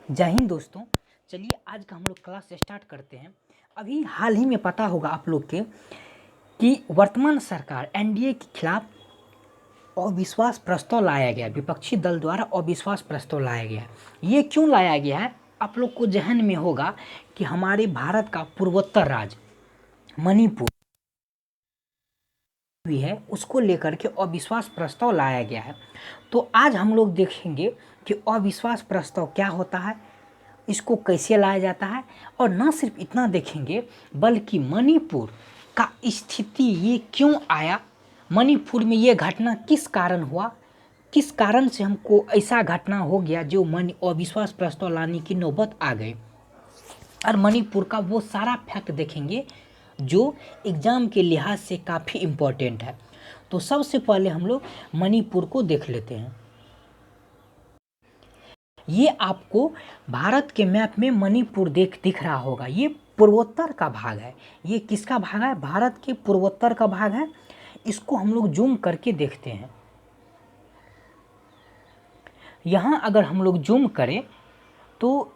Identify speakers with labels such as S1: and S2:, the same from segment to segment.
S1: जय हिंद दोस्तों। चलिए आज का हम लोग क्लास स्टार्ट करते हैं। अभी हाल ही में पता होगा आप लोग के कि वर्तमान सरकार एनडीए के खिलाफ अविश्वास प्रस्ताव लाया गया, विपक्षी दल द्वारा अविश्वास प्रस्ताव लाया गया। ये क्यों लाया गया है? आप लोग को जहन में होगा कि हमारे भारत का पूर्वोत्तर राज्य मणिपुर भी है, उसको लेकर के अविश्वास प्रस्ताव लाया गया है। तो आज हम लोग देखेंगे कि अविश्वास प्रस्ताव क्या होता है, इसको कैसे लाया जाता है, और न सिर्फ इतना देखेंगे बल्कि मणिपुर का स्थिति ये क्यों आया, मणिपुर में ये घटना किस कारण हुआ, किस कारण से हमको ऐसा घटना हो गया जो अविश्वास प्रस्ताव लाने की नौबत आ गई। और मणिपुर का वो सारा फैक्ट देखेंगे जो एग्ज़ाम के लिहाज से काफ़ी इम्पोर्टेंट है। तो सबसे पहले हम लोग मणिपुर को देख लेते हैं। ये आपको भारत के मैप में मणिपुर दिख रहा होगा। ये पूर्वोत्तर का भाग है। ये किसका भाग है? भारत के पूर्वोत्तर का भाग है। इसको हम लोग जूम करके देखते हैं। यहाँ अगर हम लोग जूम करें तो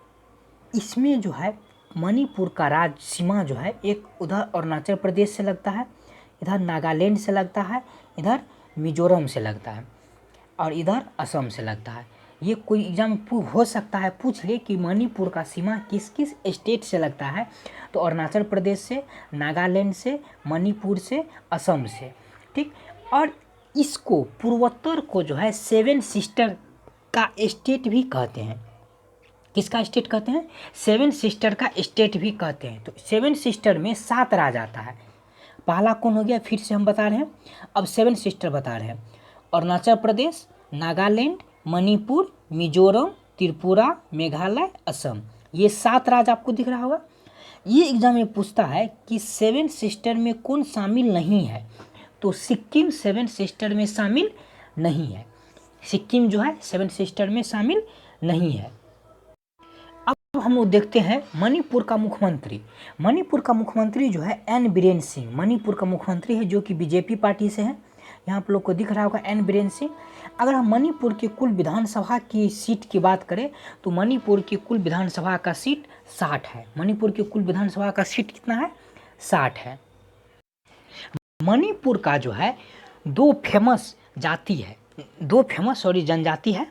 S1: इसमें जो है मणिपुर का राज्य सीमा जो है एक उधर अरुणाचल प्रदेश से लगता है, इधर नागालैंड से लगता है, इधर मिजोरम से लगता है और इधर असम से लगता है। ये कोई एग्जाम हो सकता है पूछ ले कि मणिपुर का सीमा किस किस स्टेट से लगता है, तो अरुणाचल प्रदेश से, नागालैंड से, मणिपुर से, असम से, ठीक। और इसको पूर्वोत्तर को जो है सेवन सिस्टर का स्टेट भी कहते हैं। किसका स्टेट कहते हैं? सेवन सिस्टर का स्टेट भी कहते हैं। तो सेवन सिस्टर में 7 राज्य आता है। पहला कौन हो गया? फिर से हम बता रहे हैं, अब सेवन सिस्टर बता रहे हैं। अरुणाचल प्रदेश, नागालैंड, मणिपुर, मिजोरम, त्रिपुरा, मेघालय, असम। ये 7 राज्य आपको दिख रहा होगा। ये एग्जाम में पूछता है कि सेवन सिस्टर में कौन शामिल नहीं है, तो सिक्किम सेवन सिस्टर में शामिल नहीं है। सिक्किम जो है सेवन सिस्टर में शामिल नहीं है। अब हम लोग देखते हैं मणिपुर का मुख्यमंत्री। मणिपुर का मुख्यमंत्री जो है एन बीरेन सिंह मणिपुर का मुख्यमंत्री है, जो कि बीजेपी पार्टी से है। यहाँ आप लोग को दिख रहा होगा एन बीरेन सिंह। अगर हम मणिपुर के कुल विधानसभा की सीट की बात करें तो मणिपुर की कुल विधानसभा का सीट 60 है। मणिपुर की कुल विधानसभा का सीट कितना है? 60 है। मणिपुर का जो है दो फेमस जनजाति है,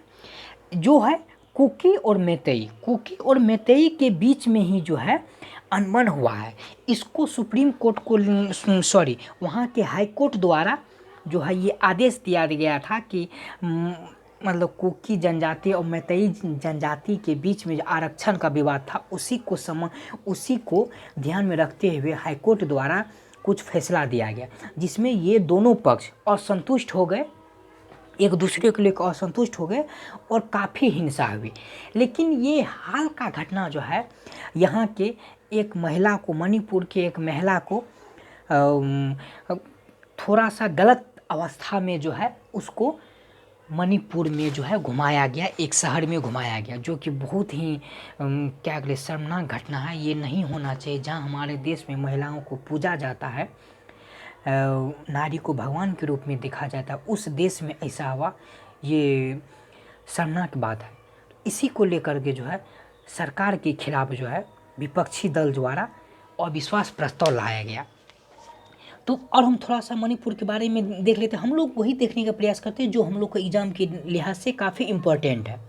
S1: जो है कुकी और मेतेई। कुकी और मेतेई के बीच में ही जो है अनबन हुआ है। इसको सुप्रीम कोर्ट को वहाँ के हाई कोर्ट द्वारा जो है ये आदेश दिया गया था कि मतलब कुकी जनजाति और मेतेई जनजाति के बीच में जो आरक्षण का विवाद था उसी को ध्यान में रखते हुए हाई कोर्ट द्वारा कुछ फैसला दिया गया, जिसमें ये दोनों पक्ष असंतुष्ट हो गए, एक दूसरे को लेकर असंतुष्ट हो गए और काफ़ी हिंसा हुई। लेकिन ये हाल का घटना जो है यहाँ के एक महिला को, मणिपुर के एक महिला को थोड़ा सा गलत अवस्था में जो है उसको मणिपुर में जो है घुमाया गया, एक शहर में घुमाया गया, जो कि बहुत ही क्या कहते शर्मनाक घटना है। ये नहीं होना चाहिए। जहाँ हमारे देश में महिलाओं को पूजा जाता है, नारी को भगवान के रूप में देखा जाता है, उस देश में ऐसा हुआ, ये शर्मनाक बात है। इसी को लेकर के जो है सरकार के खिलाफ जो है विपक्षी दल द्वारा अविश्वास प्रस्ताव लाया गया। तो और हम थोड़ा सा मणिपुर के बारे में देख लेते हैं। हम लोग वही देखने का प्रयास करते हैं जो हम लोग को एग्जाम के लिहाज से काफ़ी इम्पोर्टेंट है।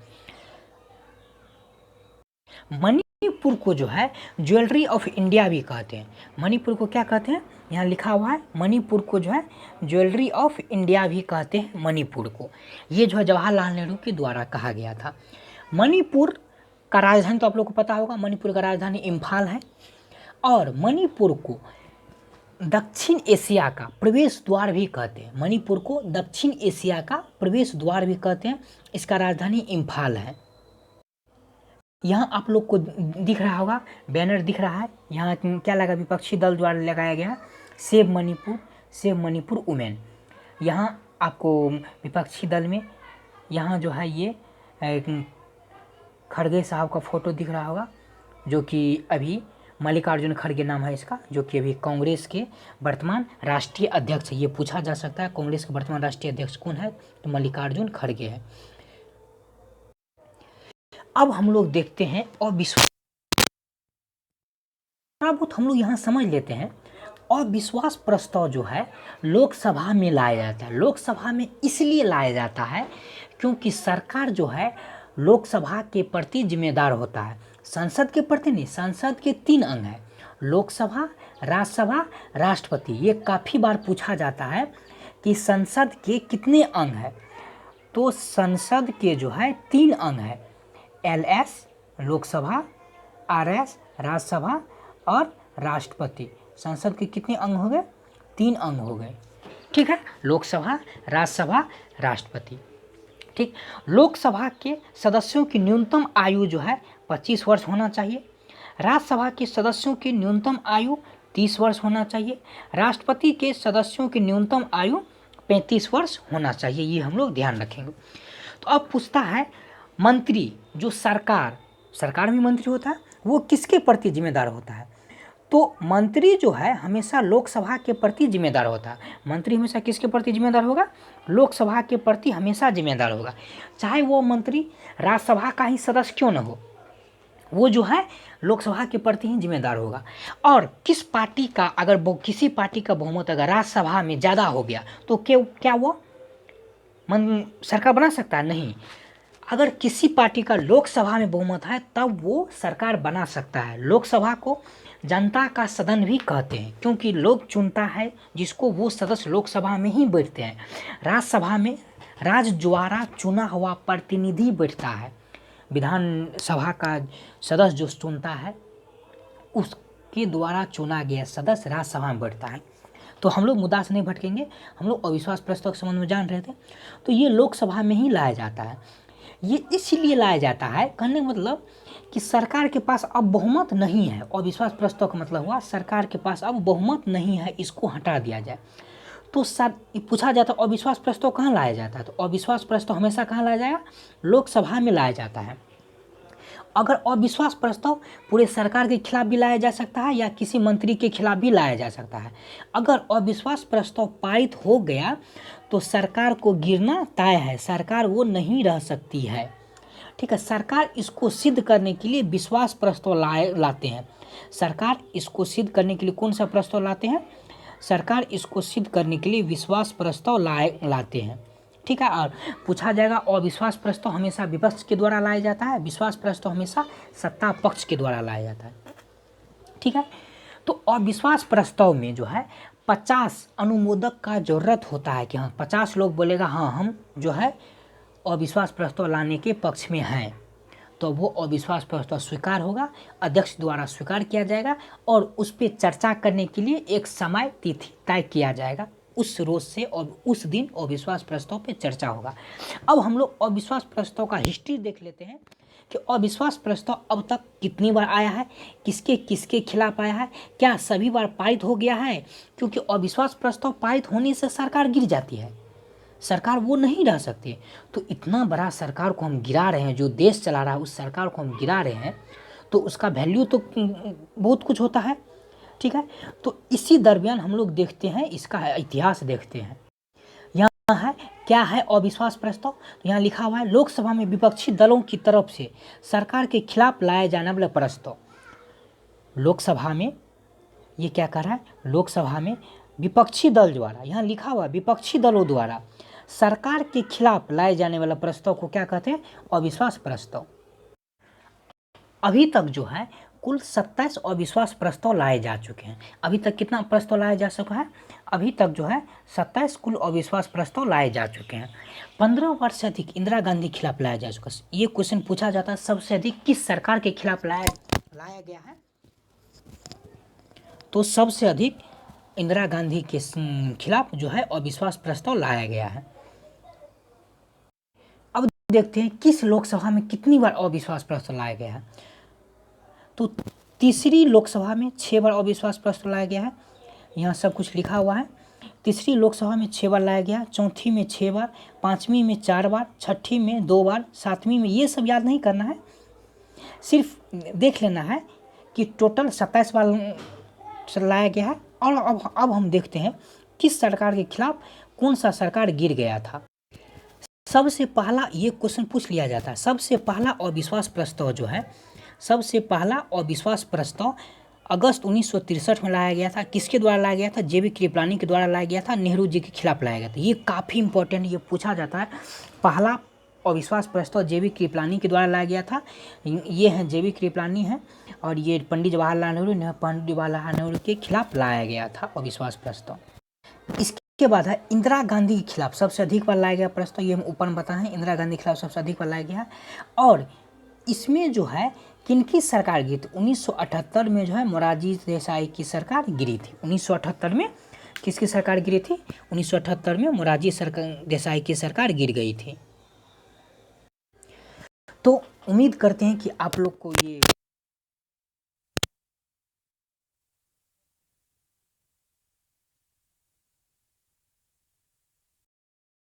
S1: मणिपुर को जो है ज्वेलरी ऑफ इंडिया भी कहते हैं। मणिपुर को क्या कहते हैं? यहाँ लिखा हुआ है, मणिपुर को जो है ज्वेलरी ऑफ इंडिया भी कहते हैं। मणिपुर को ये जो है जवाहरलाल नेहरू के द्वारा कहा गया था। मणिपुर का राजधानी तो आप लोग को पता होगा, मणिपुर का राजधानी इम्फाल है। और मणिपुर को दक्षिण एशिया का प्रवेश द्वार भी कहते हैं। मणिपुर को दक्षिण एशिया का प्रवेश द्वार भी कहते हैं। इसका राजधानी इम्फाल है। यहाँ आप लोग को दिख रहा होगा, बैनर दिख रहा है। यहाँ क्या लगा? विपक्षी दल द्वारा लगाया गया सेव मणिपुर वुमेन। यहाँ आपको विपक्षी दल में यहाँ जो है ये खड़गे साहब का फोटो दिख रहा होगा, जो कि अभी मल्लिकार्जुन खड़गे नाम है इसका, जो कि अभी कांग्रेस के वर्तमान राष्ट्रीय अध्यक्ष है। ये पूछा जा सकता है कांग्रेस के वर्तमान राष्ट्रीय अध्यक्ष कौन है, तो मल्लिकार्जुन खड़गे है। अब हम लोग देखते हैं अविश्वास, थोड़ा बहुत हम लोग यहाँ समझ लेते हैं। अविश्वास प्रस्ताव जो है लोकसभा में लाया जाता है। लोकसभा में इसलिए लाया जाता है क्योंकि सरकार जो है लोकसभा के प्रति जिम्मेदार होता है, संसद के प्रति नहीं। संसद के 3 अंग हैं, लोकसभा, राज्यसभा, राष्ट्रपति। ये काफ़ी बार पूछा जाता है कि संसद के कितने अंग हैं, तो संसद के जो है 3 अंग हैं, LS लोकसभा, RS राज्यसभा और राष्ट्रपति। संसद के कितने अंग हो गए? 3 अंग हो गए, ठीक है, लोकसभा, राज्यसभा, राष्ट्रपति। ठीक, लोकसभा के सदस्यों की न्यूनतम आयु जो है 25 वर्ष होना चाहिए, राज्यसभा के सदस्यों की न्यूनतम आयु 30 वर्ष होना चाहिए, राष्ट्रपति के सदस्यों की न्यूनतम आयु 35 वर्ष होना चाहिए। ये हम लोग ध्यान रखेंगे। तो अब पूछता है मंत्री, जो सरकार में मंत्री होता है, वो किसके प्रति जिम्मेदार होता है? तो मंत्री जो है हमेशा लोकसभा के प्रति जिम्मेदार होता है। मंत्री हमेशा किसके प्रति जिम्मेदार होगा? लोकसभा के प्रति हमेशा जिम्मेदार होगा, चाहे वो मंत्री राज्यसभा का ही सदस्य क्यों न हो, वो जो है लोकसभा के प्रति ही जिम्मेदार होगा। और किस पार्टी का अगर किसी पार्टी का बहुमत अगर राज्यसभा में ज़्यादा हो गया तो क्या वो सरकार बना सकता है? नहीं। अगर किसी पार्टी का लोकसभा में बहुमत है तब वो सरकार बना सकता है। लोकसभा को जनता का सदन भी कहते हैं क्योंकि लोग चुनता है जिसको, वो सदस्य लोकसभा में ही बैठते हैं। राज्यसभा में राज्य द्वारा चुना हुआ प्रतिनिधि बैठता है, विधानसभा का सदस्य जो चुनता है उसके द्वारा चुना गया सदस्य राज्यसभा में बैठता है। तो हम लोग मुद्दा से नहीं भटकेंगे, हम लोग अविश्वास प्रस्ताव के संबंध में जान रहे थे। तो ये लोकसभा में ही लाया जाता है। ये इसलिए लाया जाता है, कहने का मतलब कि सरकार के पास अब बहुमत नहीं है। अविश्वास प्रस्ताव का मतलब हुआ सरकार के पास अब बहुमत नहीं है, इसको हटा दिया जाए। तो पूछा जाता है अविश्वास प्रस्ताव कहाँ लाया जाता है? तो अविश्वास प्रस्ताव हमेशा कहाँ लाया जाएगा? लोकसभा में लाया जाता है। अगर अविश्वास प्रस्ताव पूरे सरकार के खिलाफ भी लाया जा सकता है या किसी मंत्री के खिलाफ भी लाया जा सकता है। अगर अविश्वास प्रस्ताव पारित हो गया तो सरकार को गिरना तय है, सरकार वो नहीं रह सकती है, ठीक है। सरकार इसको सिद्ध करने के लिए विश्वास प्रस्ताव लाते हैं। सरकार इसको सिद्ध करने के लिए कौन सा प्रस्ताव लाते हैं? सरकार इसको सिद्ध करने के लिए विश्वास प्रस्ताव लाते हैं, ठीक है। और पूछा जाएगा अविश्वास प्रस्ताव हमेशा विपक्ष के द्वारा लाया जाता है, विश्वास प्रस्ताव हमेशा सत्ता पक्ष के द्वारा लाया जाता है, ठीक है। तो अविश्वास प्रस्ताव में जो है 50 अनुमोदक का जरूरत होता है कि हाँ 50 लोग बोलेगा हाँ हम जो है अविश्वास प्रस्ताव लाने के पक्ष में हैं, तो वो अविश्वास प्रस्ताव स्वीकार होगा, अध्यक्ष द्वारा स्वीकार किया जाएगा और उस पर चर्चा करने के लिए एक समय तिथि तय किया जाएगा। उस रोज से और उस दिन अविश्वास प्रस्ताव पे चर्चा होगा। अब हम लोग अविश्वास प्रस्ताव का हिस्ट्री देख लेते हैं कि अविश्वास प्रस्ताव अब तक कितनी बार आया है, किसके किसके खिलाफ आया है, क्या सभी बार पारित हो गया है? क्योंकि अविश्वास प्रस्ताव पारित होने से सरकार गिर जाती है, सरकार वो नहीं रह सकती। तो इतना बड़ा सरकार को हम गिरा रहे हैं, जो देश चला रहा है उस सरकार को हम गिरा रहे हैं, तो उसका वैल्यू तो बहुत कुछ होता है, ठीक है। तो इसी दरमियान हम लोग देखते हैं, इसका इतिहास देखते हैं। यहाँ है क्या है अविश्वास प्रस्ताव? तो यहाँ लिखा हुआ है लोकसभा में विपक्षी दलों की तरफ से सरकार के खिलाफ लाया जाने वाला प्रस्ताव। लोकसभा में ये क्या कर रहा है? लोकसभा में विपक्षी दल द्वारा, यहाँ लिखा हुआ विपक्षी दलों द्वारा सरकार के खिलाफ लाए जाने वाला प्रस्ताव को क्या कहते हैं? अविश्वास प्रस्ताव। अभी तक जो है कुल 27 अविश्वास प्रस्ताव लाए जा चुके हैं। अभी तक कितना प्रस्ताव लाया जा चुका है? अभी तक जो है 27 कुल अविश्वास प्रस्ताव लाए जा चुके हैं। 15 वर्ष से अधिक इंदिरा गांधी के खिलाफ लाया जा चुका है। ये क्वेश्चन पूछा जाता है सबसे अधिक किस सरकार के खिलाफ लाया गया है? तो सबसे अधिक इंदिरा गांधी के खिलाफ जो है अविश्वास प्रस्ताव लाया गया है। अब देखते हैं किस लोकसभा में कितनी बार अविश्वास प्रस्ताव लाया गया है। तो तीसरी लोकसभा में 6 बार अविश्वास प्रस्ताव लाया गया है, यहाँ सब कुछ लिखा हुआ है। तीसरी लोकसभा में 6 बार लाया गया, चौथी में 6 बार, पाँचवीं में 4 बार, छठी में 2 बार, सातवीं में, ये सब याद नहीं करना है, सिर्फ देख लेना है कि टोटल 27 बार लाया गया है। और अब हम देखते हैं किस सरकार के खिलाफ कौन सा सरकार गिर गया था। सबसे पहला ये क्वेश्चन पूछ लिया जाता है, सबसे पहला अविश्वास प्रस्ताव जो है, सबसे पहला अविश्वास प्रस्ताव अगस्त 1963 में लाया गया था। किसके द्वारा लाया गया था? जेबी कृपलानी के द्वारा लाया गया था, नेहरू जी के खिलाफ लाया गया था। ये काफ़ी इंपॉर्टेंट, ये पूछा जाता है। पहला अविश्वास प्रस्ताव जेबी कृपलानी के द्वारा लाया गया था। ये हैं जेबी कृपलानी हैं, और ये पंडित जवाहरलाल नेहरू के खिलाफ लाया गया था अविश्वास प्रस्ताव। इसके बाद है इंदिरा गांधी के खिलाफ सबसे अधिक बार लाया गया प्रस्ताव। ये हम ऊपर में बताए हैं, इंदिरा गांधी के खिलाफ सबसे अधिक बार लाया गया है। और इसमें जो है किनकी सरकार गिरी थी? 1978 में जो है मोरारजी देसाई की सरकार गिरी थी। 1978 में किसकी सरकार गिरी थी? 1978 में मोरारजी देसाई की सरकार गिर गई थी। तो उम्मीद करते हैं कि आप लोग को ये